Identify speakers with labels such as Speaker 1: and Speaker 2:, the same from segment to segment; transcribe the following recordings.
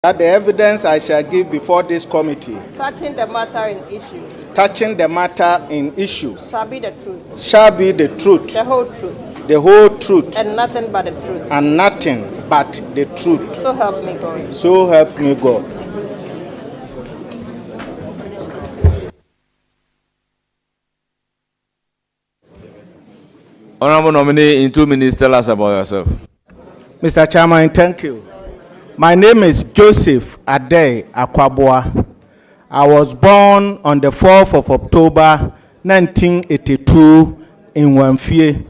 Speaker 1: That the evidence I shall give before this committee
Speaker 2: touching the matter in issue
Speaker 1: shall
Speaker 2: be the truth,
Speaker 1: the
Speaker 2: whole truth,
Speaker 1: truth,
Speaker 2: and nothing but the truth.
Speaker 1: The truth.
Speaker 2: So help me God.
Speaker 1: So help me God.
Speaker 3: Honorable nominee, in 2 minutes, tell us about yourself.
Speaker 1: Mr. Chairman, thank you. My name is Joseph Addae Akwaboah. I was born on the 4th of October, 1982 in Wamfie.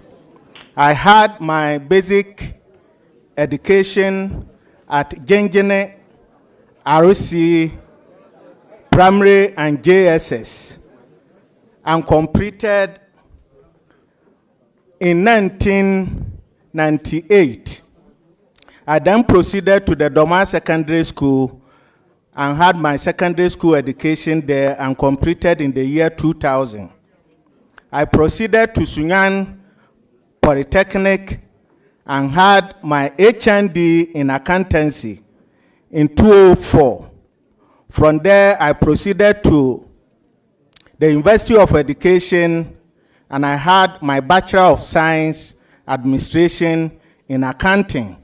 Speaker 1: I had my basic education at Gengene, RC, Primary and JSS, and completed in 1998. I then proceeded to the Dormaa Secondary School and had my secondary school education there and completed in the year 2000. I proceeded to Sunyani Polytechnic and had my HND in accountancy in 2004. From there, I proceeded to the University of Education and I had my Bachelor of Science Administration in accounting.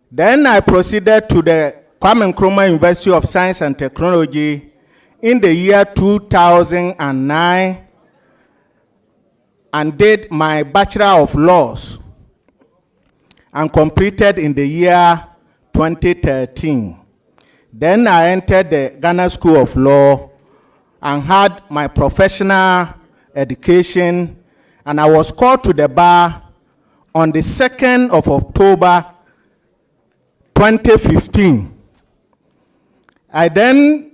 Speaker 1: Then I proceeded to the Kwame Nkrumah University of Science and Technology in the year 2009 and did my Bachelor of Laws and completed in the year 2013. Then I entered the Ghana School of Law and had my professional education, and I was called to the bar on the 2nd of October 2015. I then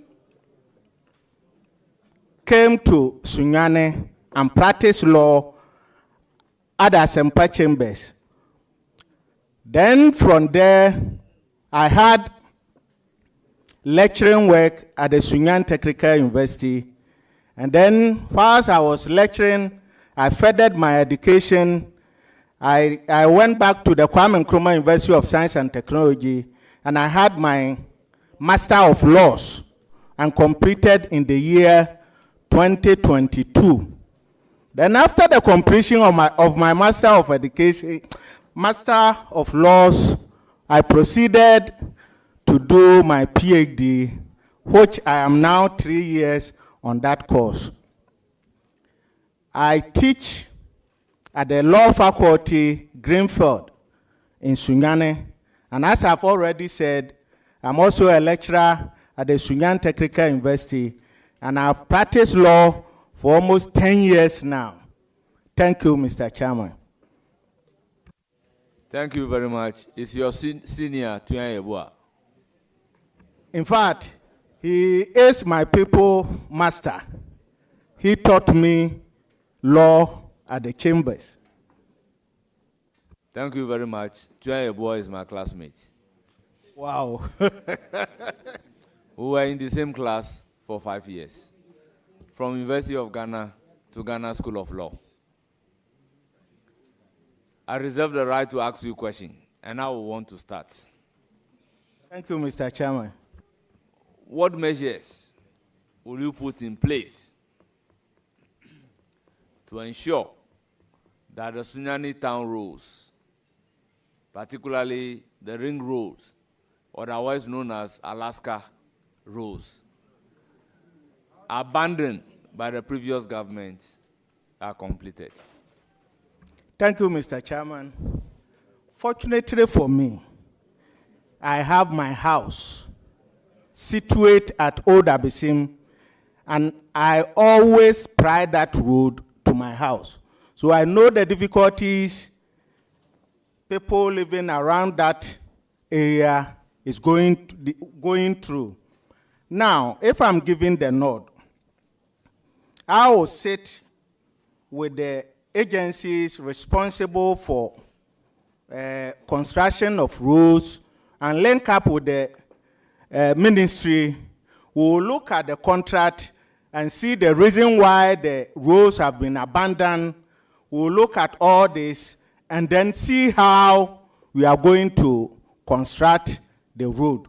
Speaker 1: came to Sunyani and practiced law at Asempa Chambers. Then from there, I had lecturing work at the Sunyani Technical University. And then, whilst I was lecturing, I furthered my education. I went back to the Kwame Nkrumah University of Science and Technology, and I had my Master of Laws and completed in the year 2022. Then after the completion of my Master of Education, Master of Laws, I proceeded to do my PhD, which I am now 3 years on that course. I teach at the Law Faculty, Greenfield, in Sunyani. And as I've already said, I'm also a lecturer at the Sunyani Technical University, and I've practiced law for almost 10 years now. Thank you, Mr. Chairman.
Speaker 3: Thank you very much. Is your senior, Sunyani Akwaboah?
Speaker 1: In fact, he is my people master. He taught me law at the chambers.
Speaker 3: Thank you very much. Sunyani Akwaboah is my classmate.
Speaker 1: Wow.
Speaker 3: We were in the same class for 5 years, from University of Ghana to Ghana School of Law. I reserve the right to ask you a question, and I will want to start.
Speaker 1: Thank you, Mr. Chairman.
Speaker 3: What measures will you put in place to ensure that the Sunyani town roads, particularly the ring roads, otherwise known as Alaska roads, abandoned by the previous government, are completed?
Speaker 1: Thank you, Mr. Chairman. Fortunately for me, I have my house situated at Old Abisim, and I always pride that road to my house. So I know the difficulties people living around that area is going through. Now, if I'm giving the nod, I will sit with the agencies responsible for construction of roads and link up with the ministry. We will look at the contract and see the reason why the roads have been abandoned. We will look at all this and then see how we are going to construct the road.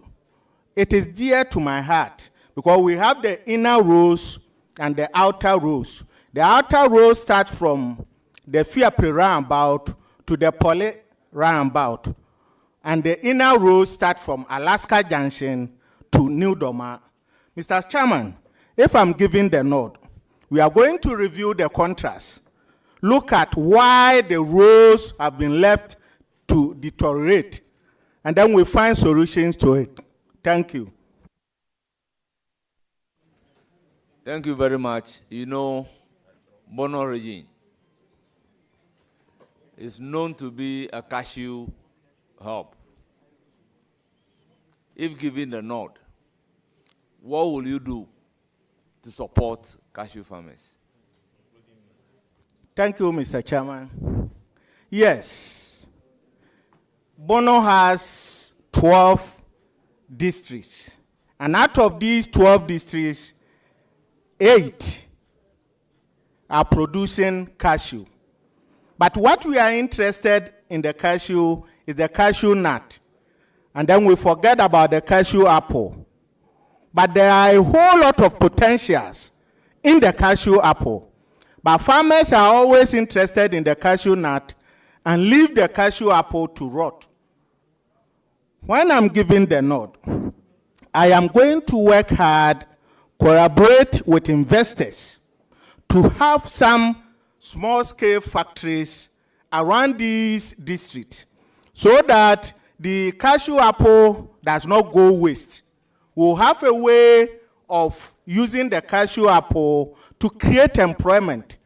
Speaker 1: it is dear to my heart because we have the inner roads and the outer roads. The outer roads start from the Fiapre roundabout to the Pole roundabout. And the inner roads start from Alaska Junction to New Dormaa. Mr. Chairman, if I'm giving the nod, we are going to review the contrast. Look at why the roads have been left to deteriorate, and then we find solutions to it. Thank you.
Speaker 3: Thank you very much. You know, Bono Region is known to be a cashew hub. If given the nod, what will you do to support cashew farmers?
Speaker 1: Thank you, Mr. Chairman. Yes, Bono has 12 districts. And out of these 12 districts, 8 are producing cashew. But what we are interested in the cashew is the cashew nut. And then we forget about the cashew apple. But there are a whole lot of potentials in the cashew apple. But farmers are always interested in the cashew nut and leave the cashew apple to rot. When I'm giving the nod, I am going to work hard, collaborate with investors to have some small-scale factories around these districts so that the cashew apple does not go waste. We'll have a way of using the cashew apple to create employment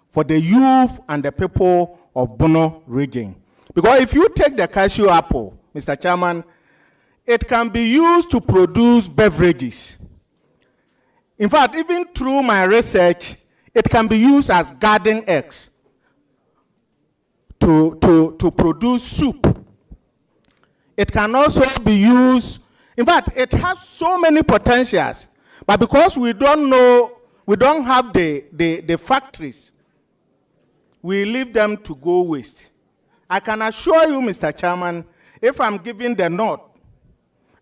Speaker 1: for the youth and the people of Bono Region. Because if you take the cashew apple, Mr. Chairman, it can be used to produce beverages. In fact, even through my research, it can be used as garden eggs to produce soup. It can also be used, in fact, it has so many potentials, but because we don't know, we don't have the factories, we leave them to go waste. I can assure you, Mr. Chairman, if I'm giving the nod,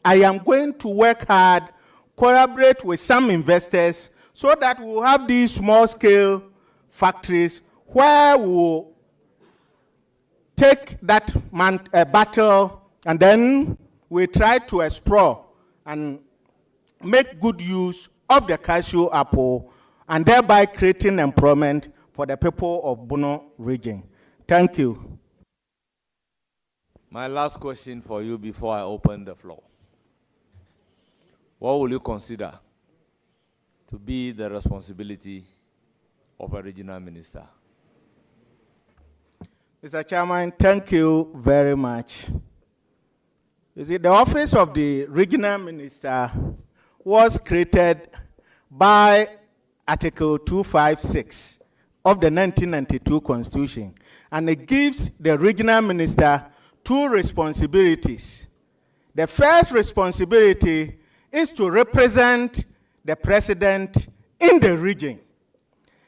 Speaker 1: I am going to work hard, collaborate with some investors so that we'll have these small-scale factories where we'll take that battle and then we try to explore and make good use of the cashew apple and thereby creating employment for the people of Bono Region. Thank you.
Speaker 3: My last question for you before I open the floor. What will you consider to be the responsibility of a regional minister?
Speaker 1: Mr. Chairman, thank you very much. You see, the office of the regional minister was created by Article 256 of the 1992 Constitution, and it gives the regional minister 2 responsibilities. The first responsibility is to represent the president in the region.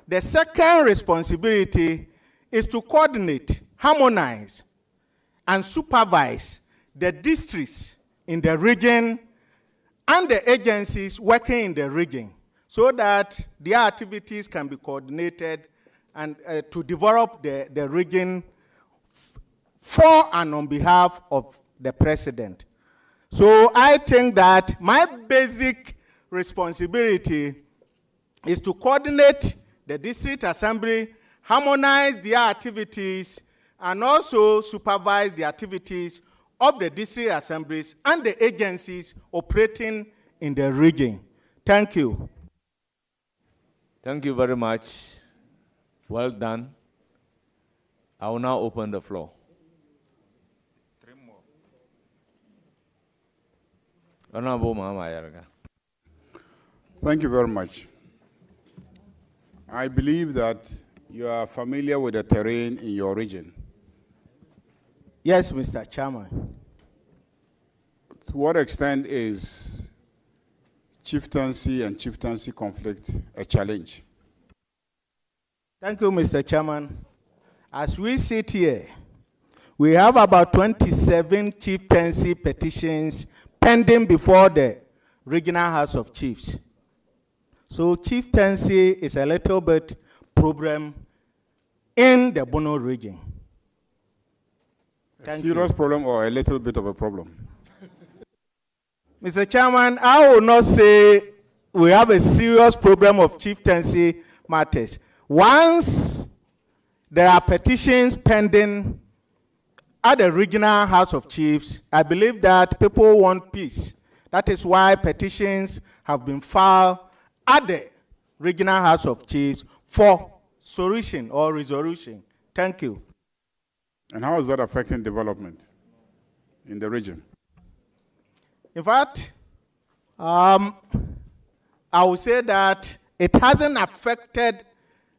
Speaker 1: The second responsibility is to coordinate, harmonize, and supervise the districts in the region and the agencies working in the region so that their activities can be coordinated and to develop the region for and on behalf of the president. So I think that my basic responsibility is to coordinate the district assembly, harmonize their activities, and also supervise the activities of the district assemblies and the agencies operating in the region. Thank you.
Speaker 3: Thank you very much. Well done. I will now open the floor.
Speaker 4: 3 more.
Speaker 3: Honorable Mama Yarga.
Speaker 4: Thank you very much. I believe that you are familiar with the terrain in your region.
Speaker 1: Yes, Mr. Chairman.
Speaker 4: To what extent is chieftaincy and chieftaincy conflict a challenge?
Speaker 1: Thank you, Mr. Chairman. As we sit here, we have about 27 chieftaincy petitions pending before the regional House of Chiefs. So chieftaincy is a little bit problem in the Bono region.
Speaker 4: A serious problem or a little bit of a problem?
Speaker 1: Mr. Chairman, I will not say we have a serious problem of chieftaincy matters. Once there are petitions pending at the regional House of Chiefs, I believe that people want peace. That is why petitions have been filed at the regional House of Chiefs for solution or resolution. Thank you.
Speaker 4: And how is that affecting development in the region?
Speaker 1: In fact, I would say that it hasn't affected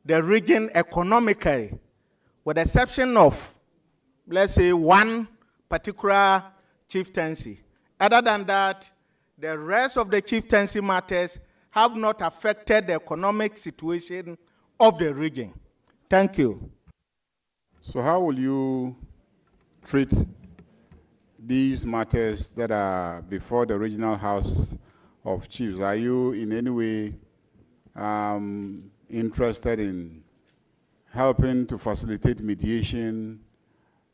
Speaker 1: the region economically, with the exception of, let's say, one particular chieftaincy. Other than that, the rest of the chieftaincy matters have not affected the economic situation of the region. Thank you.
Speaker 4: So how will you treat these matters that are before the regional House of Chiefs? Are you in any way interested in helping to facilitate mediation,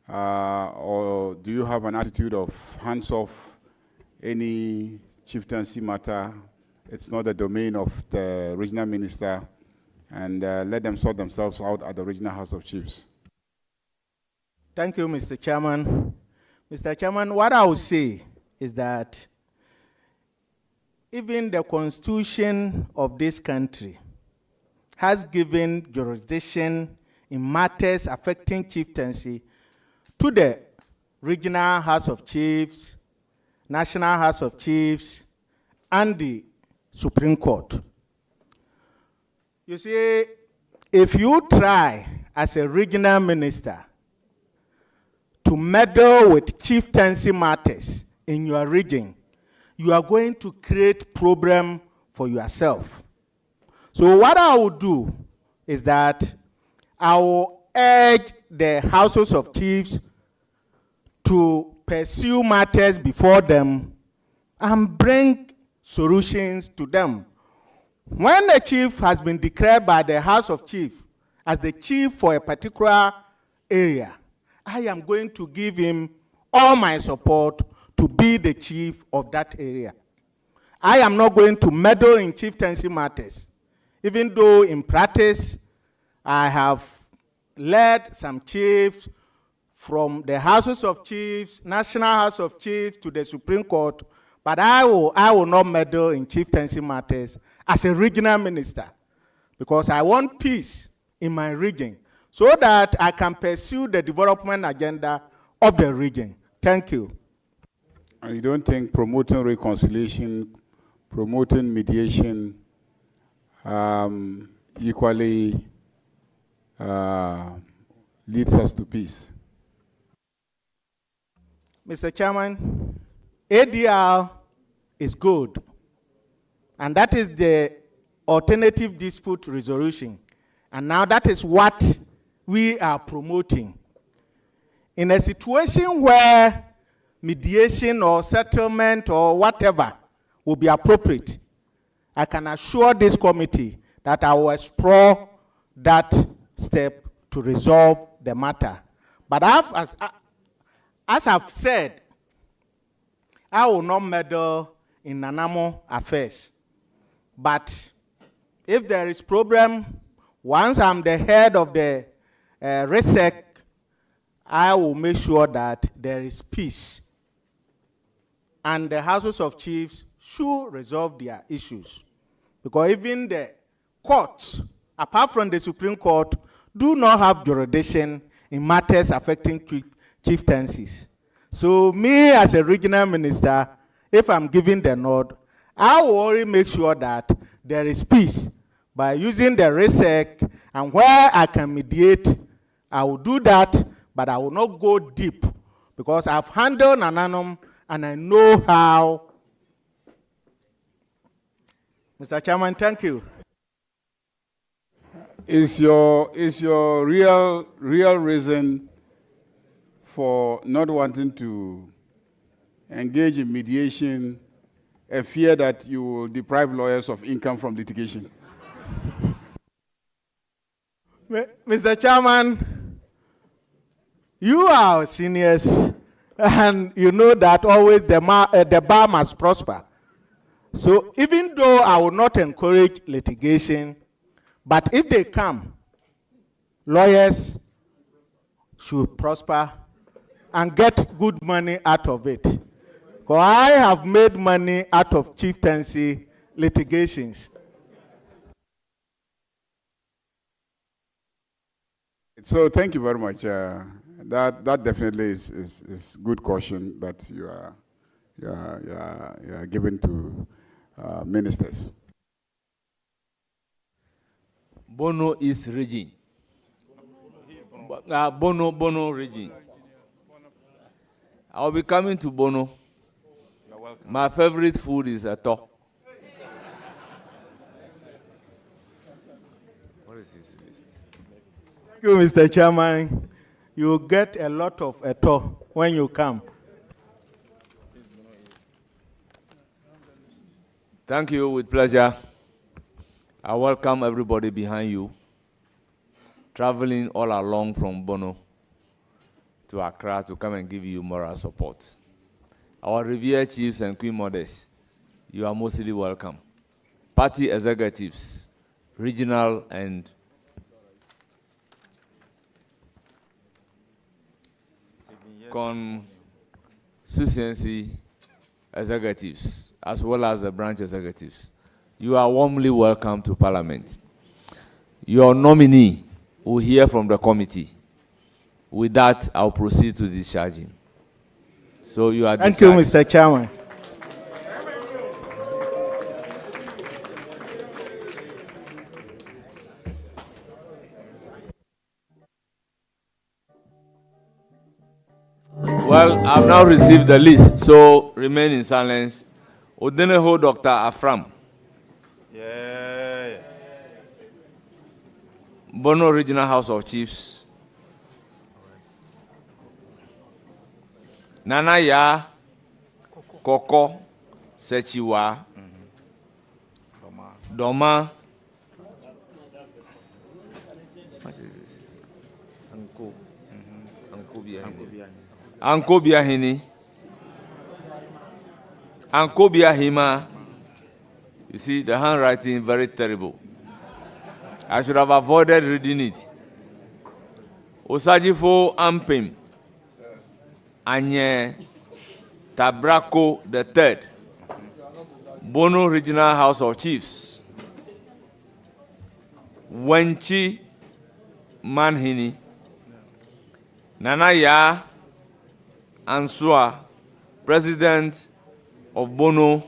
Speaker 4: or do you have an attitude of hands-off any chieftaincy matter? It's not the domain of the regional minister, and let them sort themselves out at the regional House of Chiefs.
Speaker 1: Thank you, Mr. Chairman. Mr. Chairman, what I would say is that even the Constitution of this country has given jurisdiction in matters affecting chieftaincy to the regional House of Chiefs, National House of Chiefs, and the Supreme Court. You see, if you try as a regional minister to meddle with chieftaincy matters in your region, you are going to create problem for yourself. So what I will do is that I will urge the Houses of Chiefs to pursue matters before them and bring solutions to them. When a chief has been declared by the House of Chiefs as the chief for a particular area, I am going to give him all my support to be the chief of that area. I am not going to meddle in chieftaincy matters, even though in practice I have led some chiefs from the Houses of Chiefs, National House of Chiefs to the Supreme Court, but I will not meddle in chieftaincy matters as a regional minister, because I want peace in my region so that I can pursue the development agenda of the region. Thank you.
Speaker 4: And you don't think promoting reconciliation, promoting mediation equally leads us to peace?
Speaker 1: Mr. Chairman, ADR is good, and that is the alternative dispute resolution. And now that is what we are promoting. In a situation where mediation or settlement or whatever will be appropriate, I can assure this committee that I will explore that step to resolve the matter. But as I've said, I will not meddle in Nanamo affairs. But if there is problem, once I'm the head of the RESEC, I will make sure that there is peace. And the Houses of Chiefs should resolve their issues. Because even the courts, apart from the Supreme Court, do not have jurisdiction in matters affecting chieftaincies. So me as a regional minister, if I'm giving the nod, I will already make sure that there is peace by using the RESEC, and where I can mediate, I will do that, but I will not go deep, because I've handled Nananum and I know how. Mr. Chairman, thank you.
Speaker 4: Is your real reason for not wanting to engage in mediation a fear that you will deprive lawyers of income from litigation.
Speaker 1: Mr. Chairman, you are our seniors, and you know that always the bar must prosper. So even though I will not encourage litigation, but if they come, lawyers should prosper and get good money out of it. Because I have made money out of chieftaincy litigations.
Speaker 4: So thank you very much. That definitely is good caution that you are giving to ministers.
Speaker 3: Bono East Region. Bono Region. I'll be coming to Bono. My favorite food is Eto. What is this list?
Speaker 1: Thank you, Mr. Chairman. You will get a lot of Eto when you come.
Speaker 3: Thank you, with pleasure. I welcome everybody behind you, traveling all along from Bono to Accra to come and give you moral support. Our revered chiefs and queen mothers, you are mostly welcome. Party executives, regional and constituency executives, as well as the branch executives, you are warmly welcome to Parliament. Your nominee will hear from the committee. With that, I'll proceed to discharge him. So you are
Speaker 1: Thank you, Mr. Chairman.
Speaker 3: Well, I've now received the list, so remain in silence. Odeneho Dr. Afram.
Speaker 5: Yeah.
Speaker 3: Bono Regional House of Chiefs. Nana Ya Koko Sechiwa. Dormaa. What is this? Ankobia Hini. Ankobia Hima. You see, the handwriting is very terrible. I should have avoided reading it. Osajifo Ampim. Anye Tabrako III. Bono Regional House of Chiefs. Wenchi Manhini. Nanaya Ansua, President of Bono.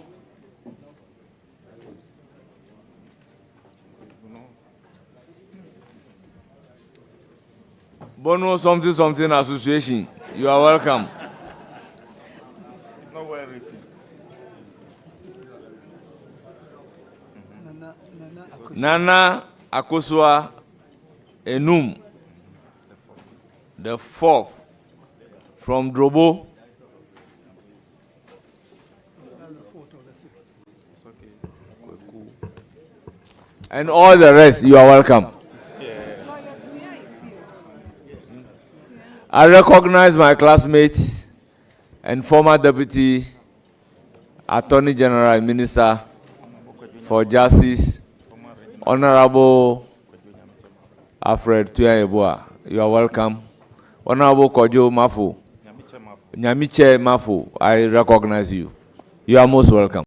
Speaker 3: Bono something association. You are welcome.
Speaker 5: It's not well written.
Speaker 3: Nana Akosua Enum, the fourth from Drobo. And all the rest, you are welcome. I recognize my classmate and former Deputy Attorney General and Minister for Justice, Honorable Alfred Tuyaeboa. You are welcome. Honorable Kojo Mafu, Nyamiche Mafu, I recognize you. You are most welcome.